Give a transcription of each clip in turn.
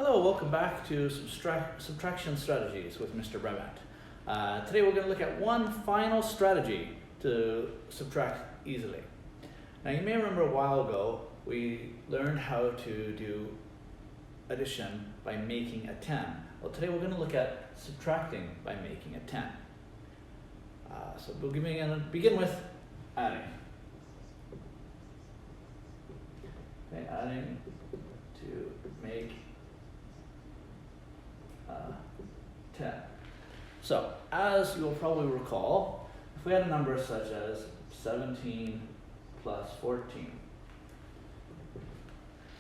Hello, welcome back to Subtraction Strategies with Mr. Brabant. Today we're going to look at one final strategy to subtract easily. Now you may remember a while ago we learned how to do addition by making a 10. Well, today we're going to look at subtracting by making a 10. So we'll begin with adding. Okay, adding to make 10. So, as you'll probably recall, if we had a number such as 17 plus 14,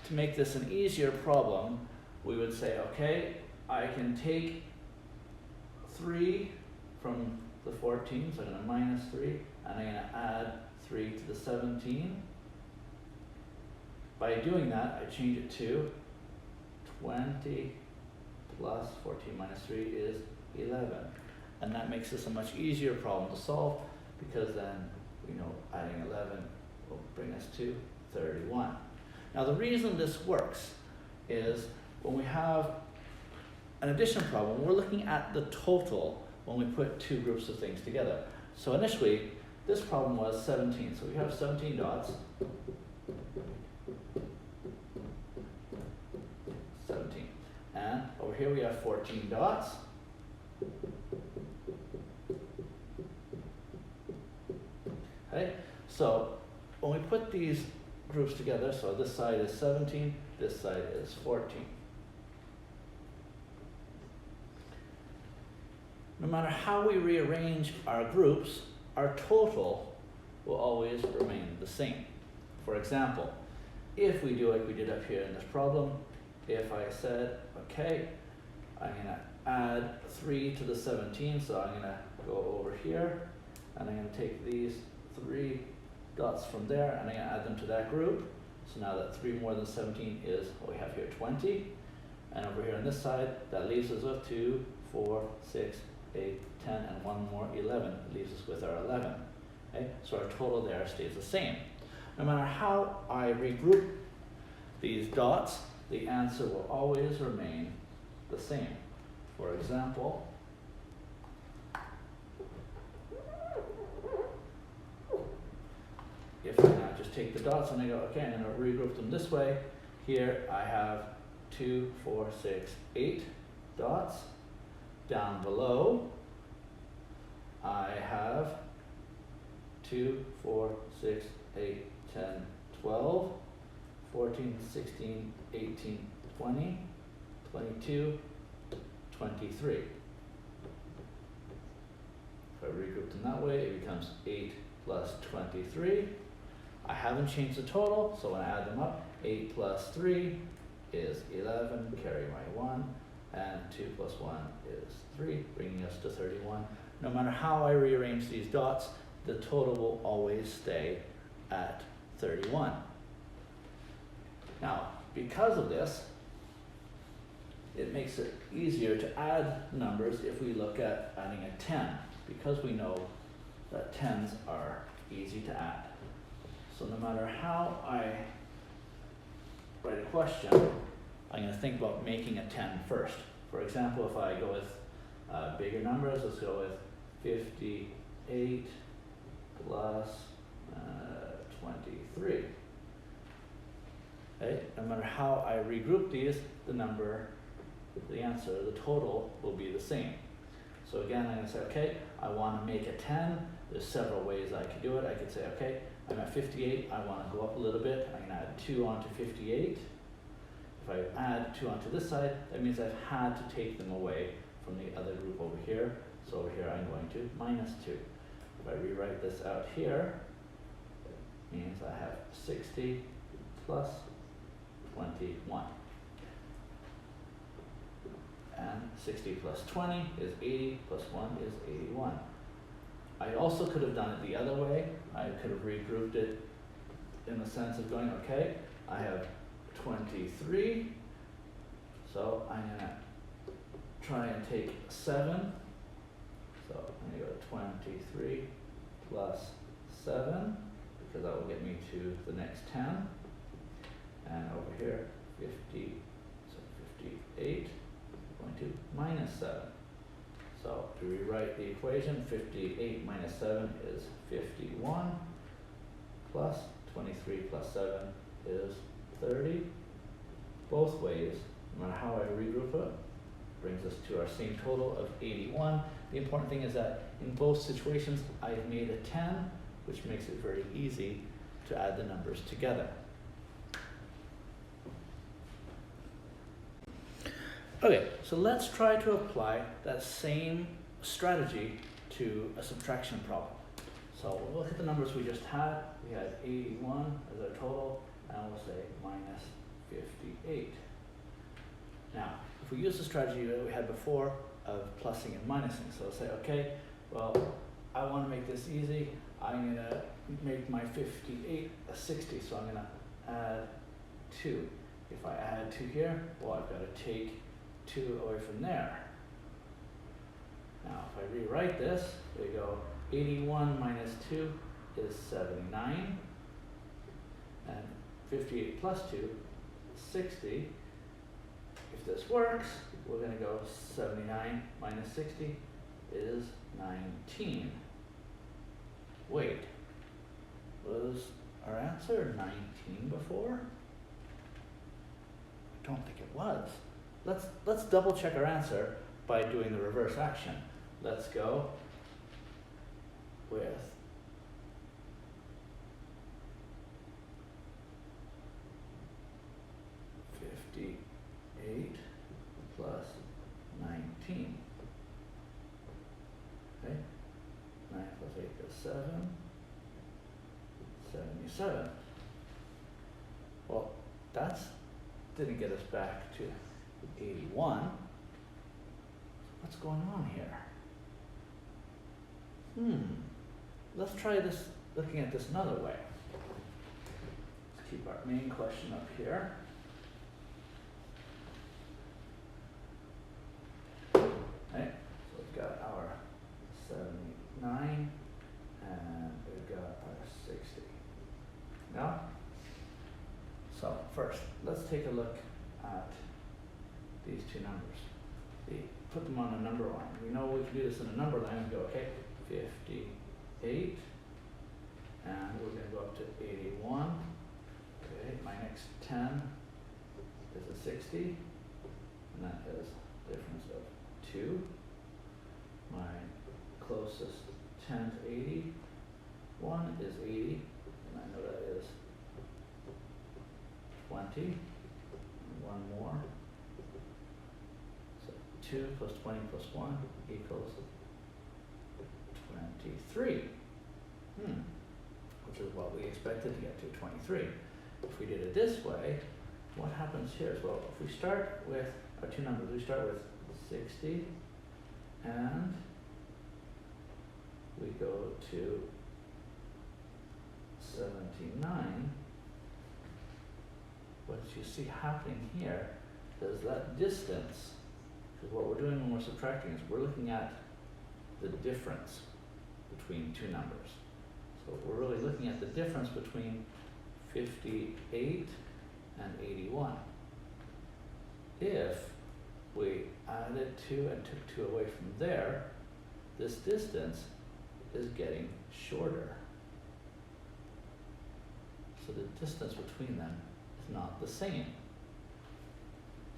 to make this an easier problem, we would say, okay, I can take 3 from the 14, so I'm going to minus 3, and I'm going to add 3 to the 17. By doing that, I change it to 20 plus 14 minus 3 is 11. And that makes this a much easier problem to solve, because then we know adding 11 will bring us to 31. Now the reason this works is when we have an addition problem, we're looking at the total when we put two groups of things together. So initially, this problem was 17. So we have 17 dots. 17. And over here we have 14 dots. Okay, so when we put these groups together, so this side is 17, this side is 14. No matter how we rearrange our groups, our total will always remain the same. For example, if we do like we did up here in this problem, if I said, okay, I'm going to add 3 to the 17, so I'm going to go over here, and I'm going to take these 3 dots from there, and I'm going to add them to that group. So now that 3 more than 17 is what we have here, 20. And over here on this side, that leaves us with 2, 4, 6, 8, 10, and one more, 11. It leaves us with our 11. Okay? So our total there stays the same. No matter how I regroup these dots, the answer will always remain the same. For example, if I now just take the dots and I go, okay, I'm going to regroup them this way. Here I have 2, 4, 6, 8 dots. Down below, I have 2, 4, 6, 8, 10, 12, 14, 16, 18, 20, 22, 23. If I regroup them that way, it becomes 8 plus 23. I haven't changed the total, so when I add them up, 8 plus 3 is 11, carry my 1, and 2 plus 1 is 3, bringing us to 31. No matter how I rearrange these dots, the total will always stay at 31. Now, because of this, it makes it easier to add numbers if we look at adding a 10, because we know that 10s are easy to add. So no matter how I write a question, I'm going to think about making a 10 first. For example, if I go with bigger numbers, let's go with 58 plus 23. Okay? No matter how I regroup these, the answer, the total will be the same. So again, I'm going to say, okay, I want to make a 10. There's several ways I could do it. I could say, okay, I'm at 58. I want to go up a little bit. I'm going to add 2 onto 58. If I add 2 onto this side, that means I've had to take them away from the other group over here. So over here, I'm going to minus 2. If I rewrite this out here, it means I have 60 plus 21. And 60 plus 20 is 80, plus 1 is 81. I also could have done it the other way. I could have regrouped it in the sense of going, okay, I have 23, so I'm going to try and take 7. So I'm going to go 23 plus 7, because that will get me to the next 10. And over here, 50, so 58 going to minus 7. So to rewrite the equation, 58 minus 7 is 51, plus 23 plus 7 is 30. Both ways, no matter how I regroup it, brings us to our same total of 81. The important thing is that in both situations, I've made a 10, which makes it very easy to add the numbers together. Okay, so let's try to apply that same strategy to a subtraction problem. So we'll look at the numbers we just had. We had 81 as our total, and we'll say minus 58. Now, if we use the strategy that we had before of plussing and minusing, so let's say, okay, well, I want to make this easy. I'm going to make my 58 a 60, so I'm going to add 2. If I add 2 here, well, I've got to take 2 away from there. Now, if I rewrite this, we go 81 minus 2 is 79, and 58 plus 2 is 60. If this works, we're going to go 79 minus 60 is 19. Wait, was our answer 19 before? I don't think it was. Let's double check our answer by doing the reverse action. Let's go with 58 plus 19. Okay, 9 plus 8 is 7. 77. Well, that didn't get us back to 81. So what's going on here? Let's try this, looking at this another way. Let's keep our main question up here. Okay, so we've got our 79 and we've got our 60. Now, so first, let's take a look at these two numbers. Put them on a number line. We know we can do this in a number line and go, okay, 58, and we're going to go up to 81. Okay, my next 10 is a 60, and that is a difference of 2. My closest 10 to 81 is 80, and I know that is 20, and one more. 2 plus 20 plus 1 equals 23. Which is what we expected to get to, 23. If we did it this way, what happens here is, well, if we start with our two numbers, we start with 60 and we go to 79. What you see happening here is that distance. Because what we're doing when we're subtracting is we're looking at the difference between two numbers. So we're really looking at the difference between 58 and 81. If we added 2 and took 2 away from there, this distance is getting shorter. So the distance between them is not the same.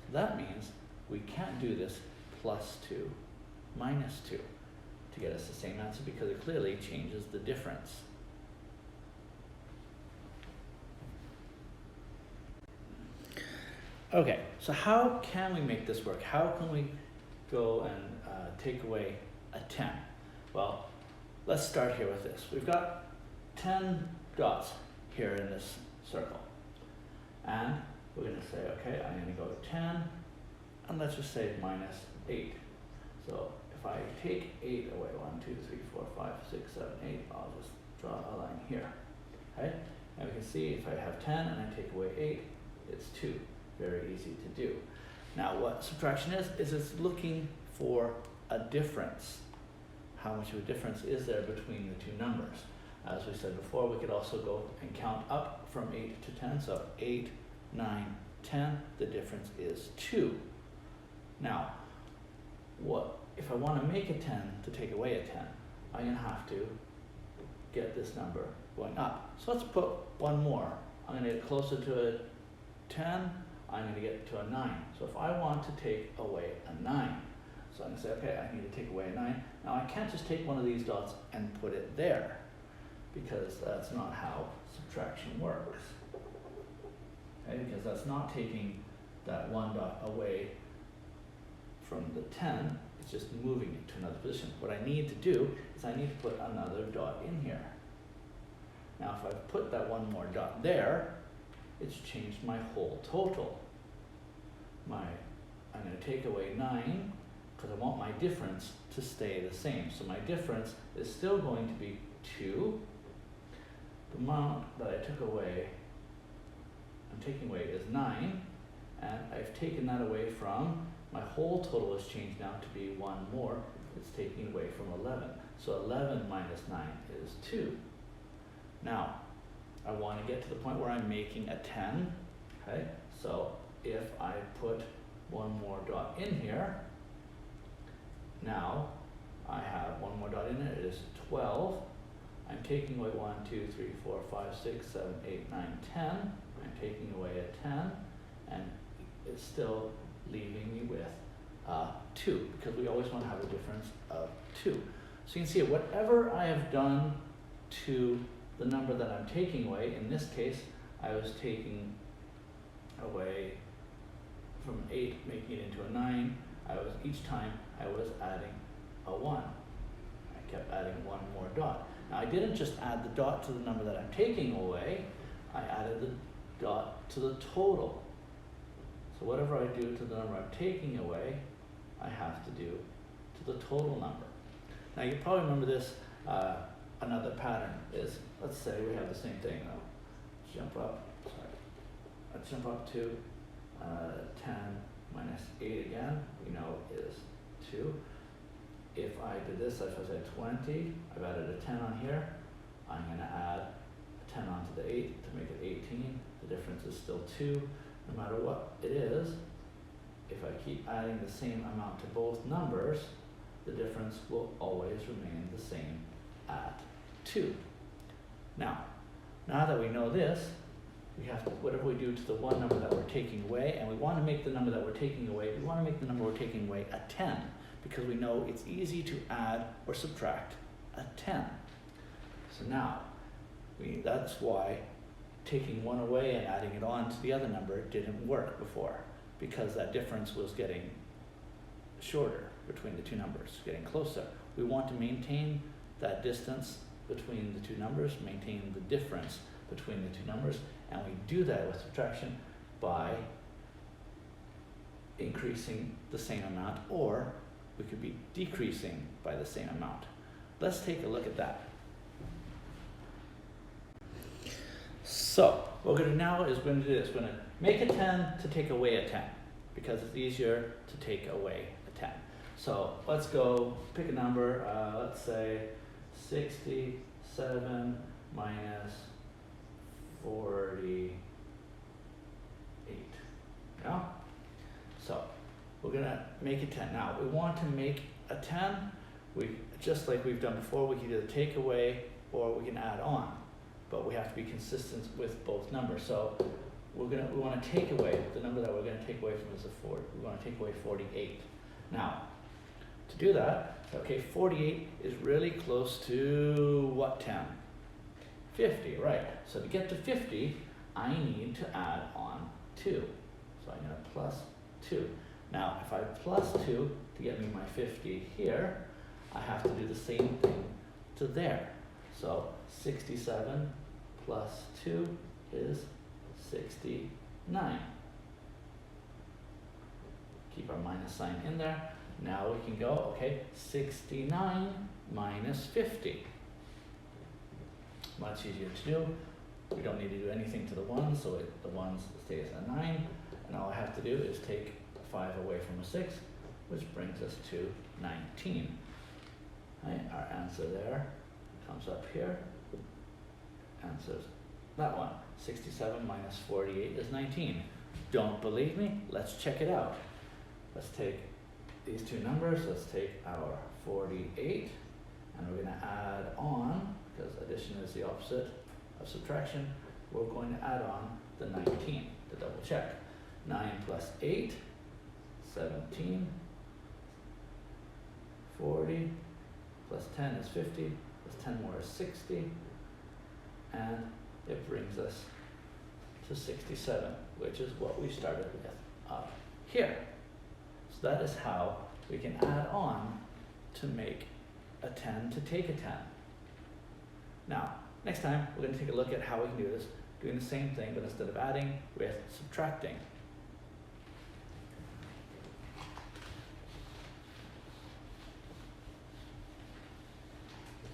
So that means we can't do this plus 2 minus 2 to get us the same answer because it clearly changes the difference. Okay, so how can we make this work? How can we go and take away a 10? Well, let's start here with this. We've got 10 dots here in this circle. And we're going to say, okay, I'm going to go 10, and let's just say minus 8. So if I take 8 away, 1, 2, 3, 4, 5, 6, 7, 8, I'll just draw a line here. Okay? And we can see if I have 10 and I take away 8, it's 2. Very easy to do. Now what subtraction is it's looking for a difference. How much of a difference is there between the two numbers? As we said before, we could also go and count up from 8 to 10. So 8, 9, 10, the difference is 2. Now, if I want to make a 10 to take away a 10, I'm going to have to get this number going up. So let's put one more. I'm going to get closer to a 10, I'm going to get to a 9. So if I want to take away a 9, so I'm going to say, okay, I need to take away a 9. Now I can't just take one of these dots and put it there, because that's not how subtraction works. Okay, because that's not taking that one dot away from the 10, it's just moving it to another position. What I need to do is I need to put another dot in here. Now if I put that one more dot there, it's changed my whole total. I'm going to take away 9 because I want my difference to stay the same. So my difference is still going to be 2. The amount that I took away, I'm taking away is 9, and I've taken that away from, my whole total has changed now to be one more. It's taking away from 11. So 11 minus 9 is 2. Now, I want to get to the point where I'm making a 10, okay? So if I put one more dot in here, now I have one more dot in there, it is 12. I'm taking away 1, 2, 3, 4, 5, 6, 7, 8, 9, 10. I'm taking away a 10, and it's still leaving me with 2, because we always want to have a difference of 2. So you can see whatever I have done to the number that I'm taking away, in this case, I was taking away from 8, making it into a 9. Each time I was adding a 1. I kept adding one more dot. Now I didn't just add the dot to the number that I'm taking away, I added the dot to the total. So whatever I do to the number I'm taking away, I have to do to the total number. Now you probably remember this, another pattern is, let's say we have the same thing though. Let's jump up to 10 minus 8 again, we know is 2. If I did this, if I said 20, I've added a 10 on here, I'm going to add a 10 onto the 8 to make it 18. The difference is still 2. No matter what it is, if I keep adding the same amount to both numbers, the difference will always remain the same at 2. Now that we know this, we have to, whatever we do to the one number that we're taking away, and we want to make the number that we're taking away, we want to make the number we're taking away a 10, because we know it's easy to add or subtract a 10. So now, that's why taking one away and adding it on to the other number didn't work before, because that difference was getting shorter between the two numbers, getting closer. We want to maintain that distance between the two numbers, maintain the difference between the two numbers, and we do that with subtraction by increasing the same amount, or we could be decreasing by the same amount. Let's take a look at that. So what we're going to now is we're going to do this. We're going to make a 10 to take away a 10, because it's easier to take away a 10. So let's go pick a number, let's say 67 minus 48. Yeah? So we're going to make a 10. Now we want to make a 10, just like we've done before, we can either take away or we can add on, but we have to be consistent with both numbers. So we want to take away, the number that we're going to take away from is a 4. We want to take away 48. Now, to do that, okay, 48 is really close to what 10? 50, right. So to get to 50, I need to add on 2. So I'm going to plus 2. Now, if I plus 2 to get me my 50 here, I have to do the same thing to there. So 67 plus 2 is 69. Keep our minus sign in there. Now we can go, okay, 69 minus 50. Much easier to do. We don't need to do anything to the 1, so the 1 stays a 9. And all I have to do is take 5 away from a 6, which brings us to 19. Right, our answer there comes up here. Answers that one. 67 minus 48 is 19. Don't believe me? Let's check it out. let's take these two numbers, let's take our 48, and we're going to add on, because addition is the opposite of subtraction, we're going to add on the 19 to double check. 9 plus 8, 17, 40, plus 10 is 50, plus 10 more is 60, and it brings us to 67, which is what we started with up here. So that is how we can add on to make a 10 to take a 10. Now, next time we're going to take a look at how we can do this, doing the same thing, but instead of adding, with subtracting.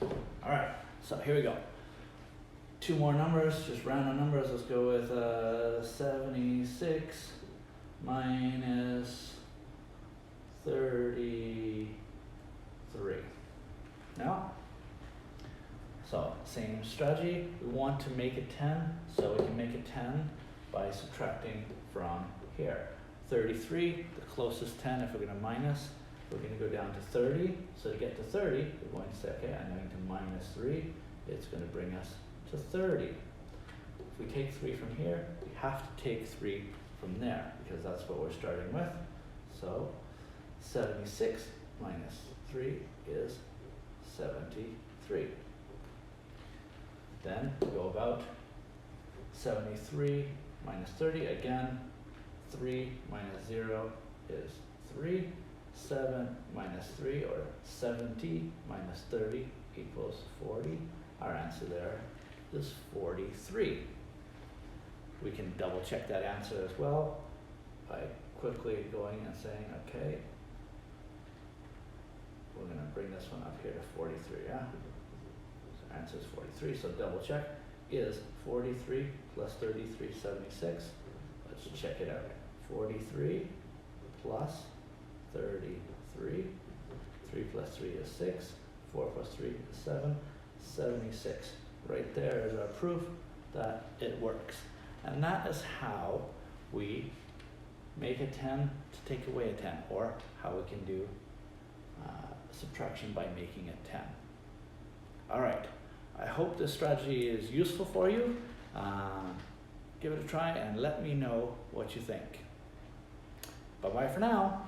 All right, so here we go. Two more numbers, just random numbers. Let's go with 76 minus 33. Now, so same strategy. We want to make a 10, so we can make a 10 by subtracting from here. 33, the closest 10, if we're going to minus, we're going to go down to 30. So to get to 30, we're going to say, okay, I'm going to minus 3. It's going to bring us to 30. If we take 3 from here, we have to take 3 from there, because that's what we're starting with. So 76 minus 3 is 73. Then we go about 73 minus 30. Again, 3 minus 0 is 3. 7 minus 3, or 70 minus 30 equals 40. Our answer there is 43. We can double check that answer as well by quickly going and saying, okay, we're going to bring this one up here to 43, yeah? So answer is 43, so double check. Is 43 plus 33 76? Let's check it out. 43 plus 33, 3 plus 3 is 6, 4 plus 3 is 7, 76. Right there is our proof that it works. And that is how we make a 10 to take away a 10, or how we can do subtraction by making it 10. All right, I hope this strategy is useful for you. Give it a try and let me know what you think. Bye-bye for now.